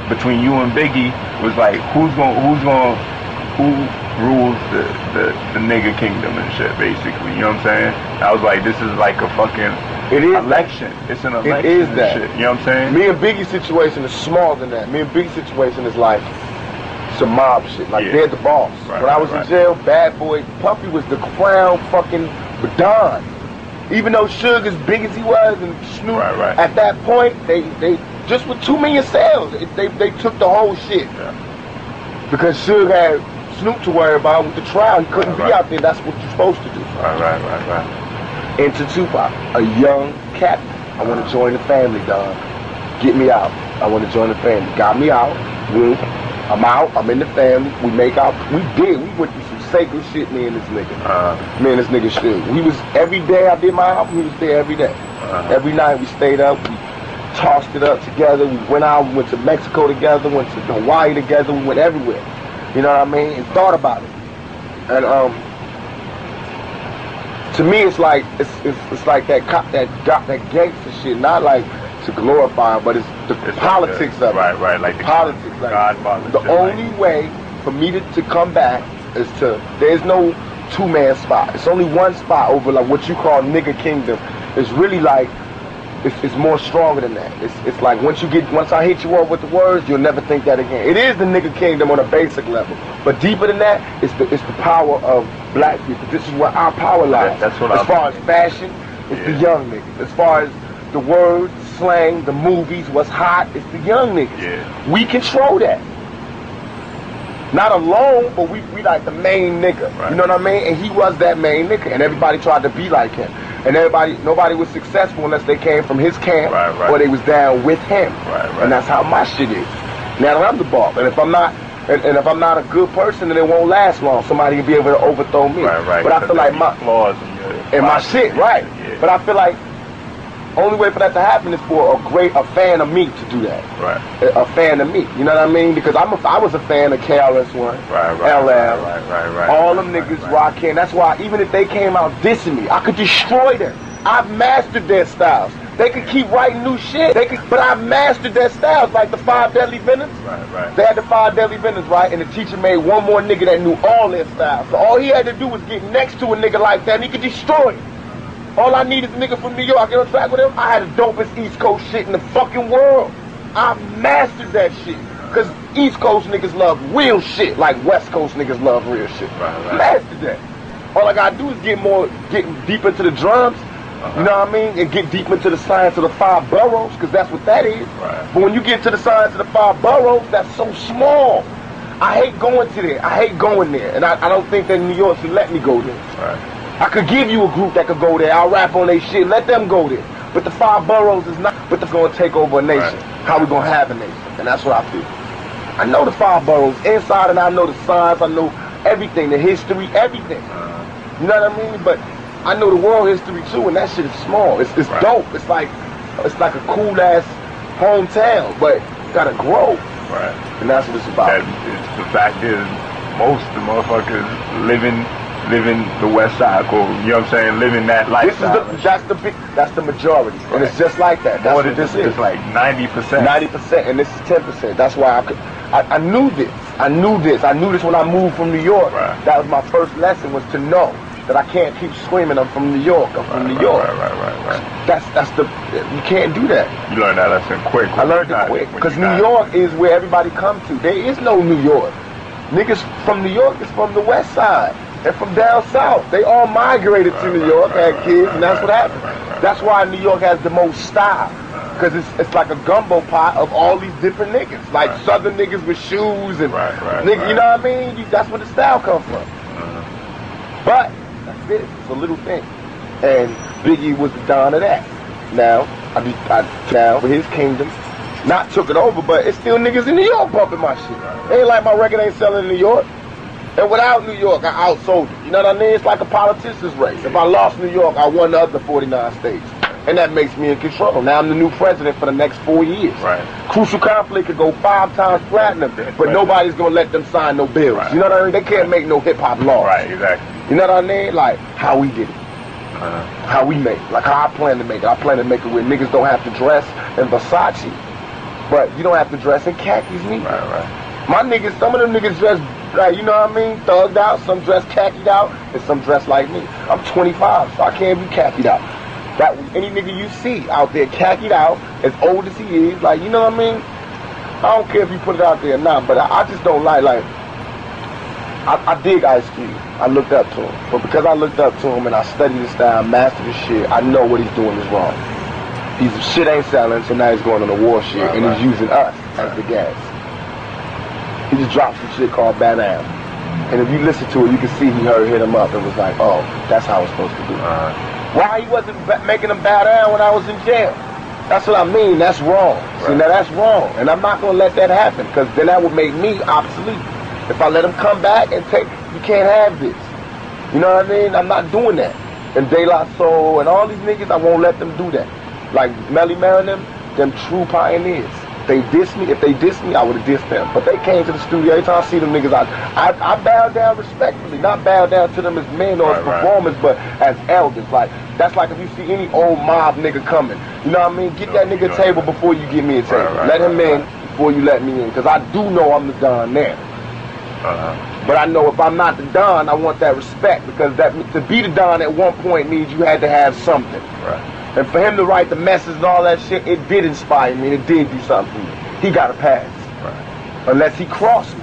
between you and Biggie was like, who rules the nigga kingdom and shit, basically. You know what I'm saying? I was like, this is like a fucking election. It's an election. It is and that. shit. You know what I'm saying? Me and Biggie's situation is smaller than that. Me and Biggie's situation is like some mob shit. Like they're the boss. When I was in jail, Bad Boy, Puffy was the crown fucking Don. Even though Suge, as big as he was, and Snoop, at that point, they just with 2 million sales, they took the whole shit. Yeah. Because Suge had Snoop to worry about with the trial. He couldn't be out there. That's what you're supposed to do. Right. Into Tupac, a young captain. I want to join the family, dog. Get me out. I want to join the family. Got me out. I'm out. I'm in the family. We make out. We went through some sacred shit, me and this nigga. Me and this nigga shit. We was every day I did my album. He was there every day. Every night we stayed up. We tossed it up together. We went out. We went to Mexico together. Went to Hawaii together. We went everywhere. You know what I mean? And thought about it. And to me, it's like it's like that gangster shit. Not like to glorify it, but it's the politics of it. Right. Like the politics. Like Godfather. The only way for me to come back is there's no two-man spot. It's only one spot over like what you call nigga kingdom. It's really like it's more stronger than that. It's like once I hit you up with the words, you'll never think that again. It is the nigga kingdom on a basic level, but deeper than that, it's the power of black people. This is where our power lies. That's what as far as fashion, it's the young niggas. As far as the words, slang, the movies, what's hot, it's the young niggas. Yeah. We control that. Not alone, but we like the main nigga. Right. You know what I mean? And he was that main nigga, and everybody tried to be like him. And nobody was successful unless they came from his camp or they was down with him. And that's how my shit is. Now that I'm the boss, and if I'm not, and if I'm not a good person, then it won't last long. Somebody can be able to overthrow me. But I feel like my flaws and my shit, Yeah. But I feel like only way for that to happen is for a fan of me to do that. A fan of me. You know what I mean? Because I was a fan of KRS-One, LL, all them niggas rocking. That's why even if they came out dissing me, I could destroy them. I've mastered their styles. They could keep writing new shit. But I've mastered their styles, like the 5 Deadly Venoms. They had the 5 Deadly Venoms, right? And the teacher made one more nigga that knew all their styles. So all he had to do was get next to a nigga like that, and he could destroy it. All I need is a nigga from New York. Get on track with him. I had the dopest East Coast shit in the fucking world. I mastered that shit. Cause East Coast niggas love real shit, like West Coast niggas love real shit. Mastered that. All I gotta do is get deep into the drums. You know what I mean? And get deep into the science of the 5 boroughs, cause that's what that is. But when you get to the science of the 5 boroughs, that's so small. I hate going to there. I hate going there, and I don't think that New York should let me go there. I could give you a group that could go there. I'll rap on their shit. Let them go there. But the 5 boroughs is not. But they're going to take over a nation. How we going to have a nation? And that's what I feel. I know the 5 boroughs inside, and I know the science. I know everything, the history, everything. You know what I mean? But I know the world history too, and that shit is small. It's dope. It's like a cool ass hometown, but you gotta grow. And that's what it's about. The fact is, most of the motherfuckers living the West Side, you know what I'm saying, living that lifestyle. That's the majority, and it's just like that. That's what this is. It's like 90%. 90%, and this is 10%. That's why I knew this. I knew this when I moved from New York. That was my first lesson, was to know that I can't keep screaming, I'm from New York, I'm from New York. You can't do that. You learned that lesson quick. I learned it quick, because New York is where everybody comes to. There is no New York. Niggas from New York is from the West Side. They're from down south. They all migrated to New York, had kids, and that's what happened. That's why New York has the most style, because it's like a gumbo pot of all these different niggas. Like Southern niggas with shoes and niggas, you know what I mean? That's where the style comes from. But that's it. It's a little thing. And Biggie was the don of that. Now, now with his kingdom, not took it over, but it's still niggas in New York bumping my shit. It ain't like my record ain't selling in New York. And without New York, I outsold it. You know what I mean? It's like a politician's race. If I lost New York, I won the other 49 states. And that makes me in control. Now I'm the new president for the next 4 years. Crucial Conflict could go 5 times platinum, but nobody's gonna let them sign no bills. You know what I mean? They can't make no hip-hop laws. You know what I mean? Like, how we did it. How we make it. Like how I plan to make it. I plan to make it where niggas don't have to dress in Versace. But you don't have to dress in khakis neither. Right. My niggas, some of them niggas dress like, you know what I mean, thugged out. Some dress khakied out, and some dress like me. I'm 25, so I can't be khakied out. That any nigga you see out there khakied out, as old as he is, like, you know what I mean? I don't care if you put it out there or not, but I just don't like I dig Ice Cube. I looked up to him. But because I looked up to him and I studied his style, mastered his shit, I know what he's doing is wrong. His shit ain't selling, so now he's going on the war shit, and he's using us as the gas. He just dropped some shit called Bad Am. And if you listen to it, you can see he hit him up and was like, oh, that's how it's supposed to be. Why he wasn't making him Bad Am when I was in jail? That's what I mean. That's wrong. See, now that's wrong. And I'm not going to let that happen, because then that would make me obsolete. If I let him come back and take, you can't have this. You know what I mean? I'm not doing that. And De La Soul and all these niggas, I won't let them do that. Like Melly Mel and them true pioneers. They diss me. If they diss me, I would have dissed them. But they came to the studio. Every time I see them niggas, I bow down respectfully. Not bow down to them as men or as performers, but as elders. Like, that's like if you see any old mob nigga coming. You know what I mean? Get that nigga a table before you give me a table. Let him in before you let me in. Because I do know I'm the Don there. But I know if I'm not the Don, I want that respect, because that to be the Don at one point means you had to have something. And for him to write the message and all that shit, it did inspire me, and it did do something for me. He got a pass. Unless he crossed me.